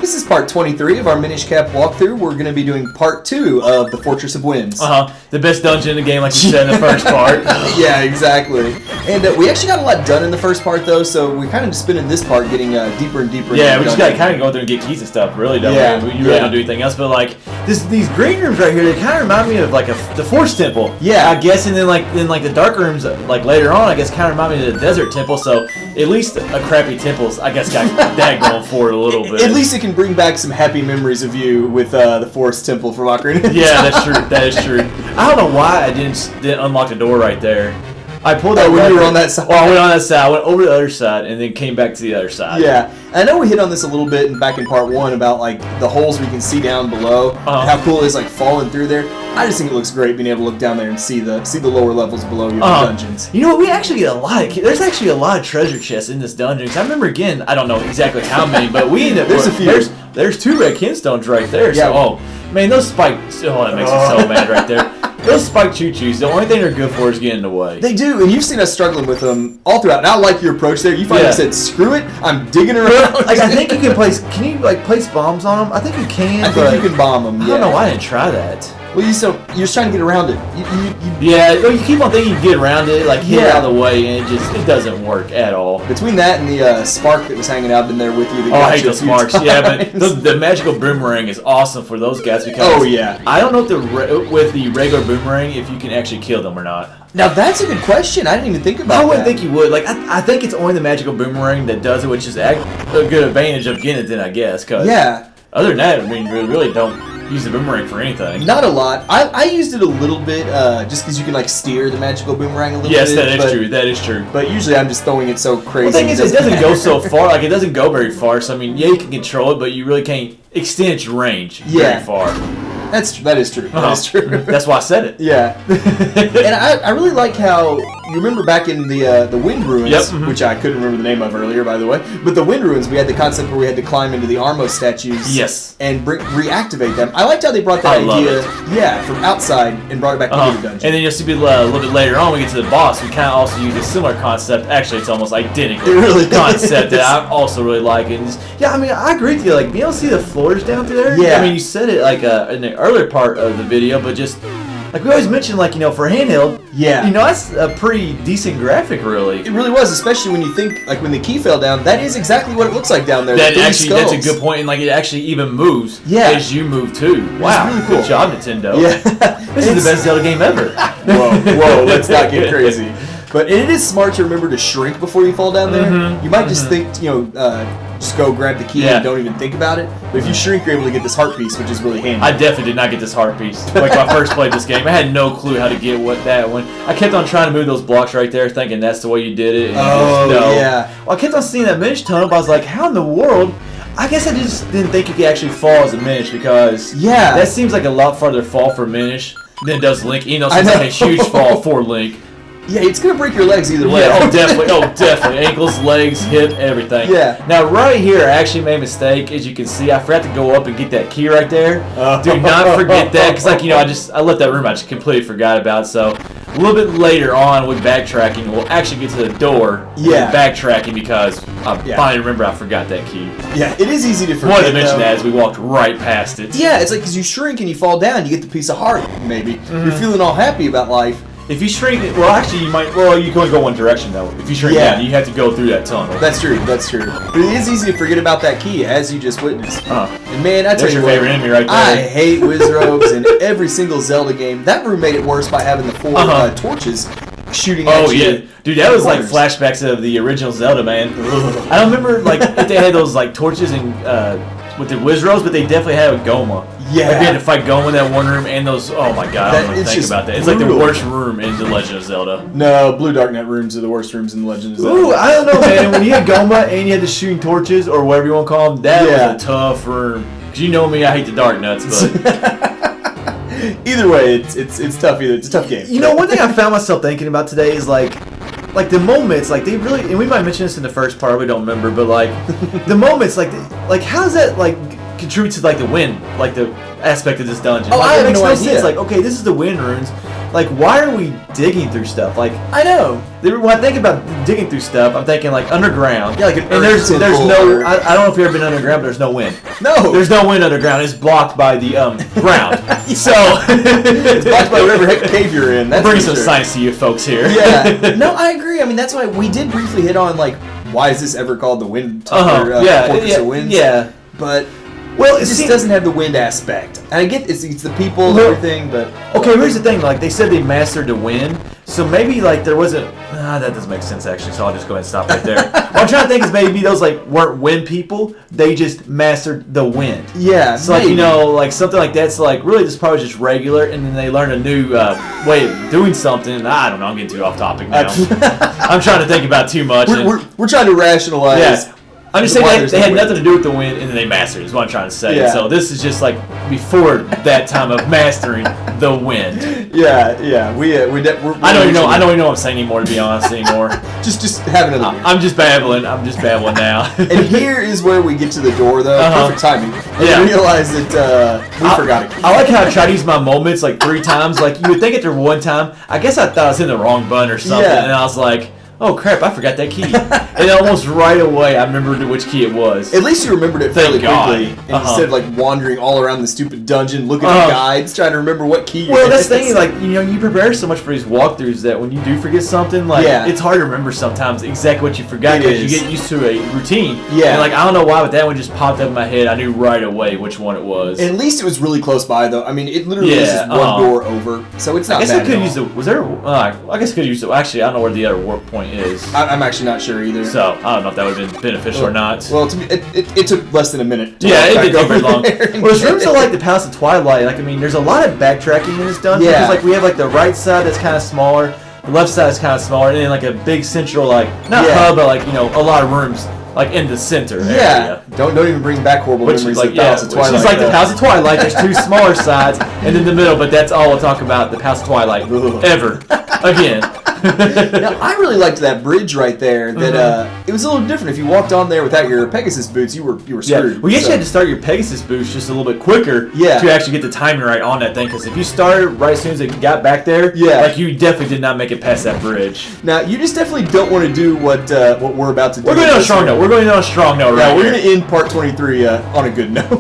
This is part 23 of our Minish Cap walkthrough. We're going to be doing part 2 of the Fortress of Winds. The best dungeon in the game, like you said in the first part. Yeah, exactly. And we actually got a lot done in the first part, though, so we're kind of just spending this part getting deeper and deeper. Yeah, we just got to kind of go through and get keys and stuff, really, don't we? You really don't do anything else, but like these green rooms right here, they kind of remind me of like the Forest Temple. Yeah. I guess, and then like the dark rooms, like later on, I guess kind of remind me of the Desert Temple, so at least a crappy temple's, I guess, got that going for it a little bit. At least it can bring back some happy memories of you with the Forest Temple from Ocarina. Yeah, that's true. That is true. I don't know why I didn't unlock the door right there. I pulled that. When you were on that side. Well, I went on that side. I went over to the other side and then came back to the other side. Yeah, I know we hit on this a little bit back in part 1 about like the holes we can see down below, and how cool it is like falling through there. I just think it looks great being able to look down there and see the lower levels below your dungeons. You know what? We actually get a lot. There's actually a lot of treasure chests in this dungeon. Cause I remember again. I don't know exactly how many, but we ended up. There's a few. There's 2 red kinstones right there. Yeah. So, man, those spikes. Oh, that makes me so mad right there. Those spiked choo-choos, the only thing they're good for is getting in the way. They do, and you've seen us struggling with them all throughout. And I like your approach there. You finally said, screw it, I'm digging around. Like, I think you can place bombs on them? I think you can. I think you can bomb them, I don't know why I didn't try that. Well, you're just trying to get around it. You keep on thinking you can get around it, like hit it out of the way, and it doesn't work at all. Between that and the spark that was hanging out in there with you. I hate those sparks. Yeah, but the magical boomerang is awesome for those guys because I don't know if with the regular boomerang if you can actually kill them or not. Now that's a good question. I didn't even think about that. I wouldn't think you would. Like I think it's only the magical boomerang that does it, which is a good advantage of getting it then, I guess. Cause other than that, I mean, we really don't use the boomerang for anything. Not a lot. I used it a little bit just because you can like steer the magical boomerang a little bit. Yes, that is true. That is true. But usually I'm just throwing it so crazy. The thing is, it doesn't go so far. Like it doesn't go very far. So I mean, you can control it, but you really can't extend its range very far. That is true. That is true. That's why I said it. Yeah. And I really like how you remember back in the Wind Ruins, which I couldn't remember the name of earlier, by the way. But the Wind Ruins, we had the concept where we had to climb into the Armo statues. Yes. And reactivate them. I liked how they brought that idea, from outside and brought it back into the dungeon. And then you'll see a little bit later on, we get to the boss. We kind of also use a similar concept. Actually, it's almost identical. It really concept that I also really like. And I mean, I agree with you. Like, being able to see the floors down through there. Yeah. I mean, you said it like in the earlier part of the video, but just like we always mention, like, for handheld, that's a pretty decent graphic, really. It really was, especially when you think, like, when the key fell down, that is exactly what it looks like down there. That's a good point, and like it actually even moves as you move too. Wow, really cool. Good job, Nintendo. Yeah, this is the best Zelda game ever. Whoa, let's not get crazy. But it is smart to remember to shrink before you fall down there. You might just think, just go grab the key and don't even think about it. But if you shrink, you're able to get this heart piece, which is really handy. I definitely did not get this heart piece. Like when I first played this game, I had no clue how to get that one. I kept on trying to move those blocks right there, thinking that's the way you did it. And Well, I kept on seeing that Minish tunnel, but I was like, how in the world? I guess I just didn't think you could actually fall as a Minish because that seems like a lot farther fall for Minish than it does Link. It's like a huge fall for Link. Yeah, it's gonna break your legs either way. Yeah, definitely. Ankles, legs, hip, everything. Yeah. Now, right here, I actually made a mistake. As you can see, I forgot to go up and get that key right there. Do not forget that, because I left that room. I just completely forgot about. So a little bit later on with backtracking, we'll actually get to the door. Backtracking because I finally remember I forgot that key. Yeah, it is easy to forget. Wanted to mention that as we walked right past it. Yeah, it's like because you shrink and you fall down, you get the piece of heart. Maybe you're feeling all happy about life. If you shrink, you can only go one direction though. If you shrink down, you have to go through that tunnel. That's true. But it is easy to forget about that key, as you just witnessed. And man, I tell you your what, favorite enemy right there. I hate Wizrobes in every single Zelda game. That room made it worse by having the 4 torches shooting at you. Dude, that was like flashbacks of the original Zelda, man. I don't remember if they had those like torches and with the Wizrobes, but they definitely had a Goma. Yeah. Like, we had to fight Goma in that one room, and those. Oh my god, I don't even think about that. It's like the worst room in The Legend of Zelda. No, Blue Darknet rooms are the worst rooms in The Legend of Zelda. Ooh, I don't know, man. When you had Goma and you had the shooting torches or whatever you want to call them, that was a tough room. Cause you know me, I hate the dark nuts, but. Either way, it's tough. It's a tough game. One thing I found myself thinking about today is like the moments, like they really, and we might mention this in the first part, we don't remember, but like the moments, like how does that like contribute to like the wind, like the aspect of this dungeon? Oh, like, I have it makes no no idea. sense. Like, okay, this is the wind runes. like, why are we digging through stuff? Like, I know. when I think about digging through stuff, I'm thinking like underground. Yeah, like an and there's no. I don't know if you've ever been underground, but there's no wind. No. There's no wind underground. It's blocked by the ground. So it's blocked by whatever cave you're in. That's bring some science to you folks here. Yeah. No, I agree. I mean, that's why we did briefly hit on like, why is this ever called the Wind? Fortress of Winds? Yeah. But well, it just doesn't have the wind aspect. And I get it's the people and everything, but okay. Here's the thing: like they said, they mastered the wind, so maybe like there wasn't. That doesn't make sense actually. So I'll just go ahead and stop right there. What I'm trying to think is maybe those like weren't wind people; they just mastered the wind. Yeah, so like like something like that's like really just probably just regular, and then they learn a new way of doing something. I don't know. I'm getting too off topic now. I'm trying to think about too much. We're trying to rationalize. Yeah. I'm just saying they had nothing to do with the wind, and then they mastered it, is what I'm trying to say. Yeah. So this is just like before that time of mastering the wind. Yeah. I don't even know what I'm saying anymore, to be honest anymore. just have another beer. I'm just babbling now. And here is where we get to the door, though. Perfect timing. And I realize that we forgot it. I like how I try to use my moments like 3 times. Like you would think after one time, I guess I thought I was in the wrong button or something, and I was like, oh crap, I forgot that key. And almost right away I remembered which key it was. At least you remembered it fairly quickly. And instead of like wandering all around the stupid dungeon looking at guides, trying to remember what key well, that's the thing, like, you prepare so much for these walkthroughs that when you do forget something, like it's hard to remember sometimes exactly what you forgot because you get used to a routine. Yeah. And like I don't know why, but that one just popped up in my head. I knew right away which one it was. And at least it was really close by though. I mean, it literally is just one door over. So it's not bad. I guess I could use I guess I could use actually I don't know where the other warp point is. I'm actually not sure either. So I don't know if that would have been beneficial or not. Well, to me, it took less than a minute. Yeah, it didn't take very long. Well, there's rooms of like the Palace of Twilight. Like I mean, there's a lot of backtracking in this dungeon because like we have like the right side that's kind of smaller, the left side is kind of smaller, and then like a big central like hub, but like a lot of rooms like in the center area. Don't even bring back horrible memories like, of the Palace of Twilight. It's like the Palace of Twilight. There's 2 smaller sides, and in the middle. But that's all we'll talk about. The Palace of Twilight ever again. Now, I really liked that bridge right there. That it was a little different. If you walked on there without your Pegasus boots, you were screwed. Yeah. Well, you actually had to start your Pegasus boots just a little bit quicker to actually get the timing right on that thing. Because if you started right as soon as it got back there, like you definitely did not make it past that bridge. Now, you just definitely don't want to do what we're about to do. We're going on a strong note. We're going on a strong note right we're going to end part 23 on a good note.